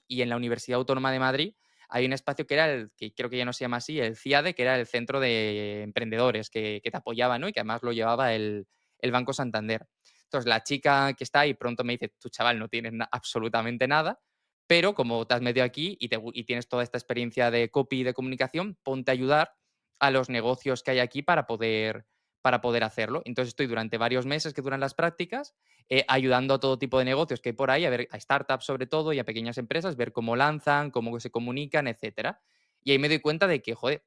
y en la Universidad Autónoma de Madrid hay un espacio que era el que creo que ya no se llama así, el CIADE, que era el Centro de Emprendedores que te apoyaba, ¿no? Y que además lo llevaba el Banco Santander. Entonces, la chica que está ahí pronto me dice: "Tú, chaval, no tienes absolutamente nada, pero como te has metido aquí y tienes toda esta experiencia de copy y de comunicación, ponte a ayudar a los negocios que hay aquí para poder hacerlo". Entonces, estoy durante varios meses que duran las prácticas ayudando a todo tipo de negocios que hay por ahí, a ver, a startups sobre todo y a pequeñas empresas, ver cómo lanzan, cómo se comunican, etcétera. Y ahí me doy cuenta de que, joder,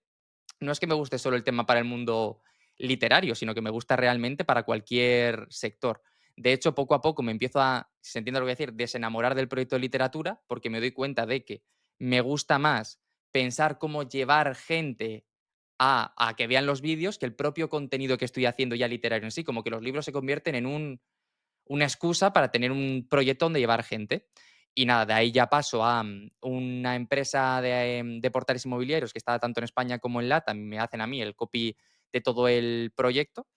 no es que me guste solo el tema para el mundo literario, sino que me gusta realmente para cualquier sector. De hecho, poco a poco me empiezo a, si se entiende lo que voy a decir, desenamorar del proyecto de literatura, porque me doy cuenta de que me gusta más pensar cómo llevar gente a que vean los vídeos que el propio contenido que estoy haciendo ya literario en sí, como que los libros se convierten en una excusa para tener un proyecto donde llevar gente. Y nada, de ahí ya paso a una empresa de portales inmobiliarios que está tanto en España como en LATAM, me hacen a mí el copy de todo el proyecto.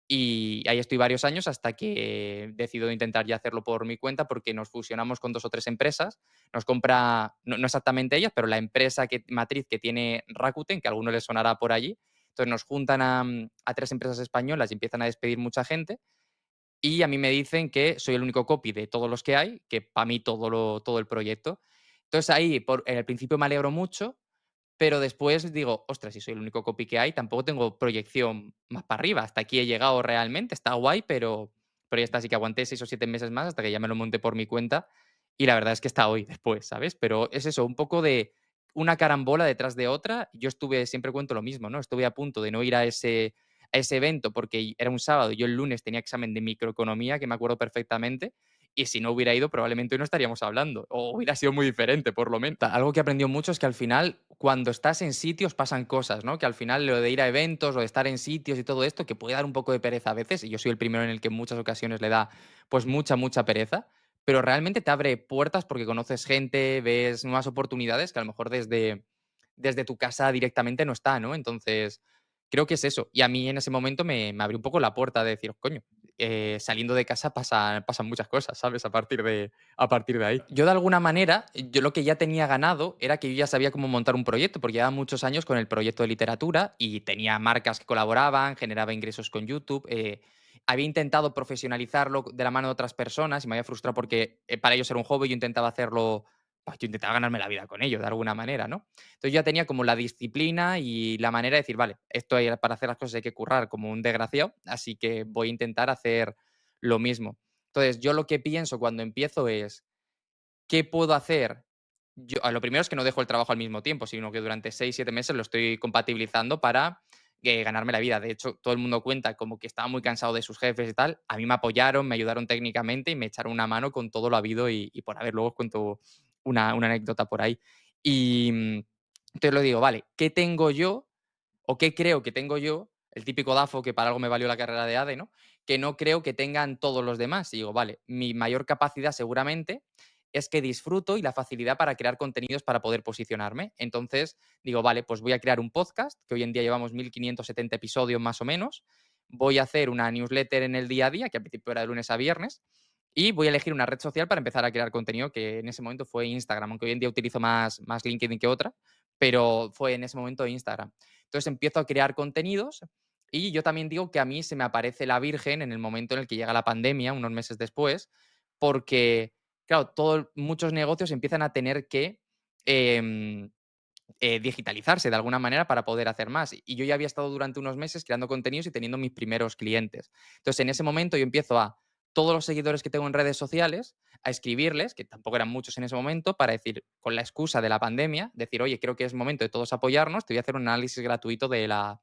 Y ahí estoy varios años hasta que decido intentar ya hacerlo por mi cuenta porque nos fusionamos con 2 o 3 empresas. Nos compra, no exactamente ellas, pero la empresa matriz que tiene Rakuten, que a alguno les sonará por allí. Entonces nos juntan a 3 empresas españolas y empiezan a despedir mucha gente y a mí me dicen que soy el único copy de todos los que hay, que para mí todo el proyecto. Entonces ahí, en el principio me alegro mucho, pero después digo: "Ostras, si soy el único copy que hay, tampoco tengo proyección más para arriba. Hasta aquí he llegado realmente, está guay, pero ya está". Así que aguanté 6 o 7 meses más hasta que ya me lo monté por mi cuenta y la verdad es que está hoy después, ¿sabes? Pero es eso, un poco de una carambola detrás de otra. Yo estuve, siempre cuento lo mismo, ¿no? Estuve a punto de no ir a ese evento porque era un sábado y yo el lunes tenía examen de microeconomía, que me acuerdo perfectamente, y si no hubiera ido, probablemente hoy no estaríamos hablando, o hubiera sido muy diferente, por lo menos. Algo que he aprendido mucho es que al final, cuando estás en sitios, pasan cosas, ¿no? Que al final lo de ir a eventos o de estar en sitios y todo esto, que puede dar un poco de pereza a veces, y yo soy el primero en el que en muchas ocasiones le da pues mucha pereza, pero realmente te abre puertas porque conoces gente, ves nuevas oportunidades que a lo mejor desde tu casa directamente no está, ¿no? Entonces, creo que es eso. Y a mí en ese momento me abrió un poco la puerta de decir, coño, saliendo de casa pasan muchas cosas, ¿sabes? A partir de ahí. Yo de alguna manera, yo lo que ya tenía ganado era que yo ya sabía cómo montar un proyecto, porque llevaba muchos años con el proyecto de literatura y tenía marcas que colaboraban, generaba ingresos con YouTube. Había intentado profesionalizarlo de la mano de otras personas y me había frustrado porque para ellos era un hobby y yo intentaba hacerlo, pues, yo intentaba ganarme la vida con ello de alguna manera, ¿no? Entonces ya tenía como la disciplina y la manera de decir, vale, para hacer las cosas hay que currar como un desgraciado, así que voy a intentar hacer lo mismo. Entonces, yo lo que pienso cuando empiezo es, ¿qué puedo hacer? Lo primero es que no dejo el trabajo al mismo tiempo, sino que durante 6 7 meses lo estoy compatibilizando para ganarme la vida. De hecho, todo el mundo cuenta como que estaba muy cansado de sus jefes y tal. A mí me apoyaron, me ayudaron técnicamente y me echaron una mano con todo lo habido y por haber. Luego os cuento una anécdota por ahí. Y entonces lo digo, vale, ¿qué tengo yo o qué creo que tengo yo? El típico DAFO que para algo me valió la carrera de ADE, ¿no? Que no creo que tengan todos los demás. Y digo, vale, mi mayor capacidad seguramente es que disfruto y la facilidad para crear contenidos para poder posicionarme. Entonces digo, vale, pues voy a crear un podcast, que hoy en día llevamos 1570 episodios más o menos. Voy a hacer una newsletter en el día a día, que al principio era de lunes a viernes, y voy a elegir una red social para empezar a crear contenido, que en ese momento fue Instagram, aunque hoy en día utilizo más LinkedIn que otra, pero fue en ese momento Instagram. Entonces empiezo a crear contenidos y yo también digo que a mí se me aparece la Virgen en el momento en el que llega la pandemia, unos meses después, porque, claro, muchos negocios empiezan a tener que em, digitalizarse de alguna manera para poder hacer más. Y yo ya había estado durante unos meses creando contenidos y teniendo mis primeros clientes. Entonces, en ese momento yo empiezo a todos los seguidores que tengo en redes sociales, a escribirles, que tampoco eran muchos en ese momento, para decir, con la excusa de la pandemia, decir, oye, creo que es momento de todos apoyarnos, te voy a hacer un análisis gratuito de la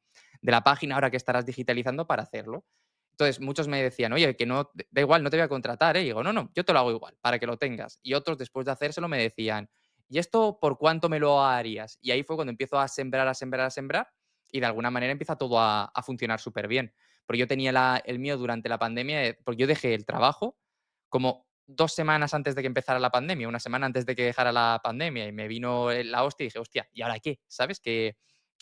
página ahora que estarás digitalizando para hacerlo. Entonces, muchos me decían, oye, que no, da igual, no te voy a contratar, ¿eh? Y digo, no, no, yo te lo hago igual, para que lo tengas. Y otros, después de hacérselo, me decían, ¿y esto por cuánto me lo harías? Y ahí fue cuando empiezo a sembrar, a sembrar, a sembrar, y de alguna manera empieza todo a funcionar súper bien. Porque yo tenía el mío durante la pandemia, porque yo dejé el trabajo como 2 semanas antes de que empezara la pandemia, una semana antes de que dejara la pandemia, y me vino la hostia y dije, hostia, ¿y ahora qué? ¿Sabes qué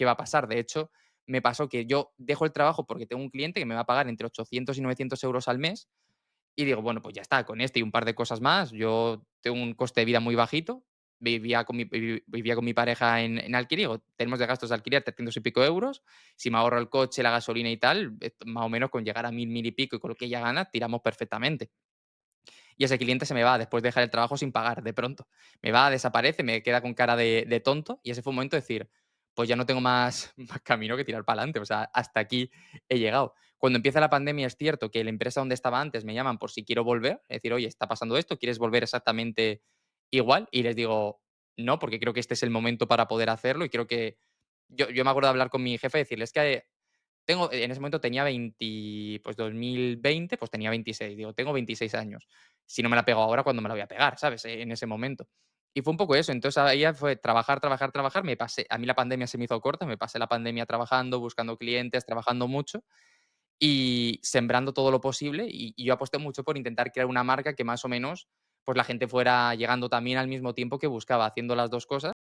va a pasar? De hecho, me pasó que yo dejo el trabajo porque tengo un cliente que me va a pagar entre 800 y 900 euros al mes, y digo, bueno, pues ya está, con este y un par de cosas más, yo tengo un coste de vida muy bajito, vivía con mi pareja en alquiler, digo, tenemos de gastos de alquiler 300 y pico euros, si me ahorro el coche, la gasolina y tal, más o menos con llegar a 1000, 1000 y pico y con lo que ella gana, tiramos perfectamente. Y ese cliente se me va después de dejar el trabajo sin pagar, de pronto. Me va, desaparece, me queda con cara de tonto y ese fue un momento de decir, pues ya no tengo más, más camino que tirar para adelante, o sea, hasta aquí he llegado. Cuando empieza la pandemia es cierto que la empresa donde estaba antes me llaman por si quiero volver, es decir, oye, está pasando esto, ¿quieres volver exactamente igual? Y les digo, no, porque creo que este es el momento para poder hacerlo y creo que yo me acuerdo de hablar con mi jefe y decirle, es que en ese momento tenía 20, pues 2020, pues tenía 26. Digo, tengo 26 años. Si no me la pego ahora, ¿cuándo me la voy a pegar? ¿Sabes? En ese momento. Y fue un poco eso. Entonces ahí ya fue trabajar, trabajar, trabajar. Me pasé, a mí la pandemia se me hizo corta, me pasé la pandemia trabajando, buscando clientes, trabajando mucho y sembrando todo lo posible. Y yo aposté mucho por intentar crear una marca que más o menos, pues la gente fuera llegando también al mismo tiempo que buscaba, haciendo las dos cosas.